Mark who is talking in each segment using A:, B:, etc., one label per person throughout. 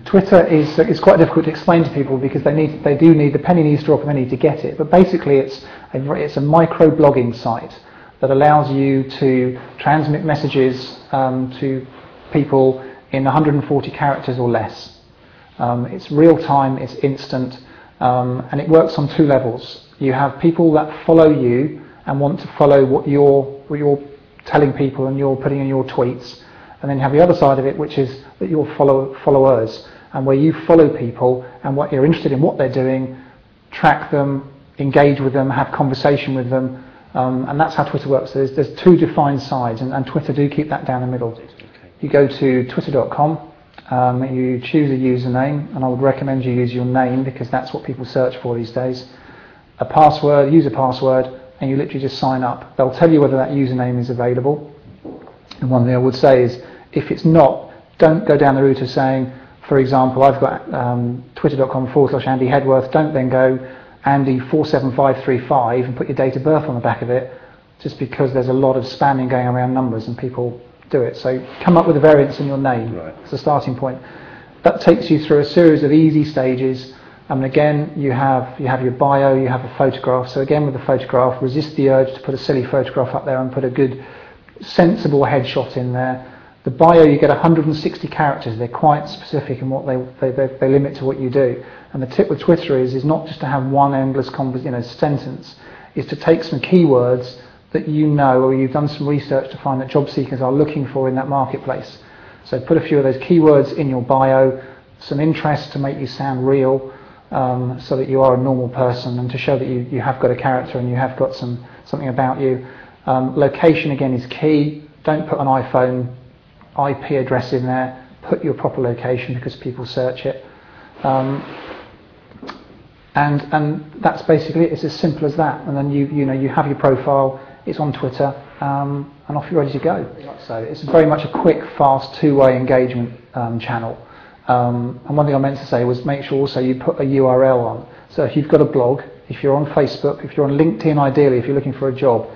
A: Twitter is quite difficult to explain to people because they do need, the penny needs to drop and they need to get it. But basically it's a micro blogging site that allows you to transmit messages to people in 140 characters or less. It's real time, it's instant, and it works on two levels. You have people that follow you and want to follow what you're telling people and you're putting in your tweets, and then you have the other side of it, which is that you're followers, and where you follow people and what you're interested in what they're doing, track them, engage with them, have conversation with them, and that's how Twitter works. There's two defined sides, and Twitter do keep that down the middle. You go to twitter.com, you choose a username, and I would recommend you use your name because that's what people search for these days. A password, use a password, and you literally just sign up. They'll tell you whether that username is available. And one thing I would say is, if it's not, don't go down the route of saying, for example, I've got twitter.com/Andy Hedworth, don't then go Andy47535 and put your date of birth on the back of it, just because there's a lot of spamming going around numbers and people do it. So come up with a variance in your name.
B: Right.
A: It's a starting point. That takes you through a series of easy stages. And again, you have your bio, you have a photograph. So again, with the photograph, resist the urge to put a silly photograph up there and put a good, sensible headshot in there. The bio, you get 160 characters. They're quite specific in what they limit to what you do. And the tip with Twitter is not just to have one endless sentence. Is to take some keywords that you know or you've done some research to find that job seekers are looking for in that marketplace. So put a few of those keywords in your bio, some interest to make you sound real, so that you are a normal person and to show that you have got a character and you have got something about you. Location again is key. Don't put an iPhone IP address in there. Put your proper location because people search it. And that's basically it. It's as simple as that. And then you have your profile. It's on Twitter, and off you're ready to go. So it's very much a quick, fast, two-way engagement channel. And one thing I meant to say was make sure also you put a URL on. So if you've got a blog, if you're on Facebook, if you're on LinkedIn, ideally, if you're looking for a job,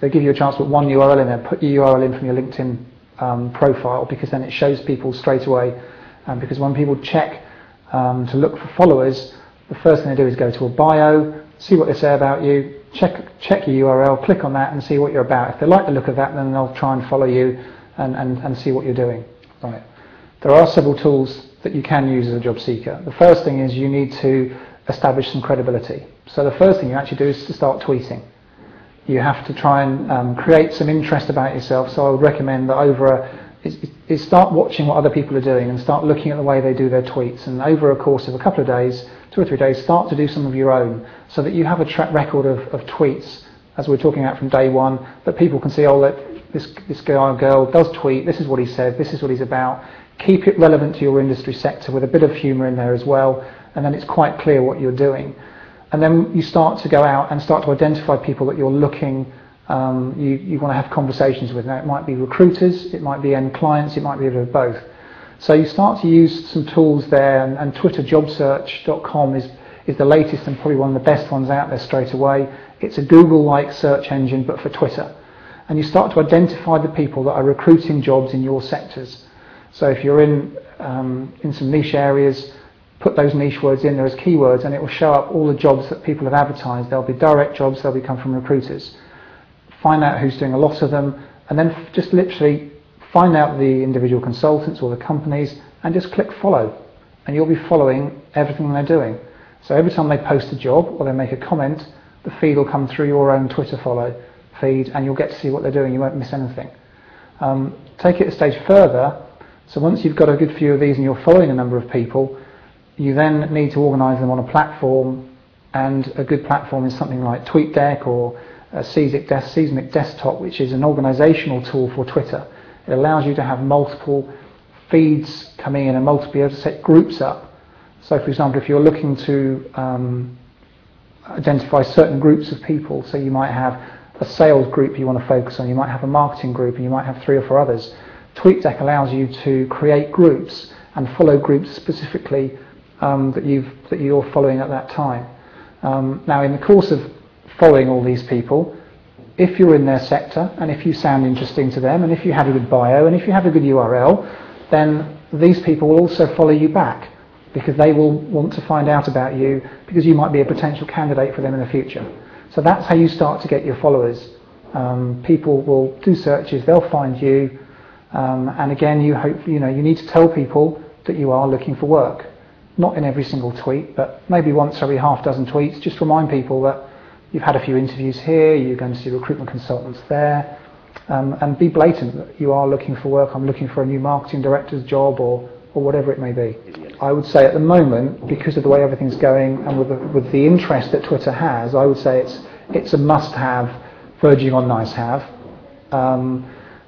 A: they give you a chance to put one URL in there. Put your URL in from your LinkedIn profile, because then it shows people straight away. Because when people check to look for followers, the first thing they do is go to a bio, see what they say about you, check your URL, click on that and see what you're about. If they like the look of that, then they'll try and follow you and see what you're doing. Right. There are several tools that you can use as a job seeker. The first thing is you need to establish some credibility. So the first thing you actually do is to start tweeting. You have to try and create some interest about yourself. So I would recommend that is start watching what other people are doing and start looking at the way they do their tweets, and over a course of a couple of days, 2 or 3 days, start to do some of your own so that you have a track record of tweets, as we're talking about from day one, that people can see, oh, this guy or girl does tweet, this is what he said, this is what he's about. Keep it relevant to your industry sector with a bit of humour in there as well, and then it's quite clear what you're doing. And then you start to go out and start to identify people that you're looking, you want to have conversations with. Now it might be recruiters, it might be end clients, it might be a bit of both. So you start to use some tools there, and twitterjobsearch.com is the latest and probably one of the best ones out there straight away. It's a Google-like search engine but for Twitter. And you start to identify the people that are recruiting jobs in your sectors. So if you're in some niche areas, put those niche words in there as keywords and it will show up all the jobs that people have advertised. There'll be direct jobs, they'll come from recruiters. Find out who's doing a lot of them, and then just literally find out the individual consultants or the companies and just click follow, and you'll be following everything they're doing. So every time they post a job or they make a comment, the feed will come through your own Twitter follow feed and you'll get to see what they're doing. You won't miss anything. Take it a stage further. So once you've got a good few of these and you're following a number of people, you then need to organise them on a platform, and a good platform is something like TweetDeck or Seismic Desktop, which is an organisational tool for Twitter. It allows you to have multiple feeds coming in and be able to set groups up. So for example, if you're looking to identify certain groups of people, so you might have a sales group you want to focus on, you might have a marketing group, and you might have 3 or 4 others. TweetDeck allows you to create groups and follow groups specifically that you're following at that time. Now in the course of following all these people, if you're in their sector and if you sound interesting to them and if you have a good bio and if you have a good URL, then these people will also follow you back because they will want to find out about you because you might be a potential candidate for them in the future. So that's how you start to get your followers. People will do searches, they'll find you, and again, you need to tell people that you are looking for work. Not in every single tweet, but maybe once every half dozen tweets. Just remind people that you've had a few interviews here, you're going to see recruitment consultants there, and be blatant that you are looking for work. I'm looking for a new marketing director's job, or whatever it may be. I would say at the moment, because of the way everything's going and with the interest that Twitter has, I would say it's a must-have, verging on nice-have.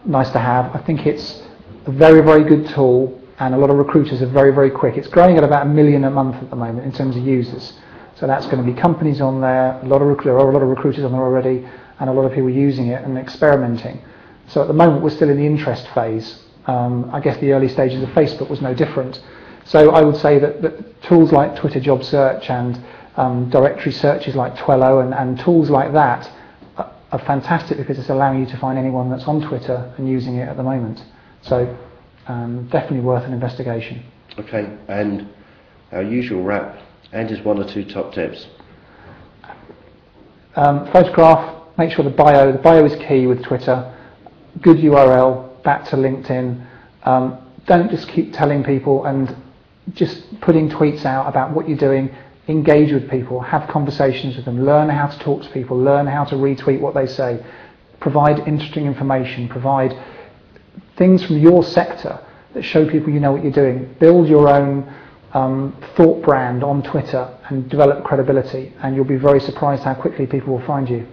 A: Nice to have. I think it's a very, very good tool, and a lot of recruiters are very, very quick. It's growing at about 1 million a month at the moment in terms of users. So that's going to be companies on there. There are a lot of recruiters on there already, and a lot of people using it and experimenting. So at the moment, we're still in the interest phase. I guess the early stages of Facebook was no different. So I would say that tools like Twitter Job Search and directory searches like Twello and tools like that are fantastic because it's allowing you to find anyone that's on Twitter and using it at the moment. So definitely worth an investigation.
B: Okay, and our usual wrap, and just 1 or 2 top tips.
A: Photograph, make sure the bio is key with Twitter. Good URL, back to LinkedIn. Don't just keep telling people and just putting tweets out about what you're doing. Engage with people, have conversations with them, learn how to talk to people, learn how to retweet what they say, provide interesting information, provide things from your sector that show people you know what you're doing. Build your own thought brand on Twitter and develop credibility, and you'll be very surprised how quickly people will find you.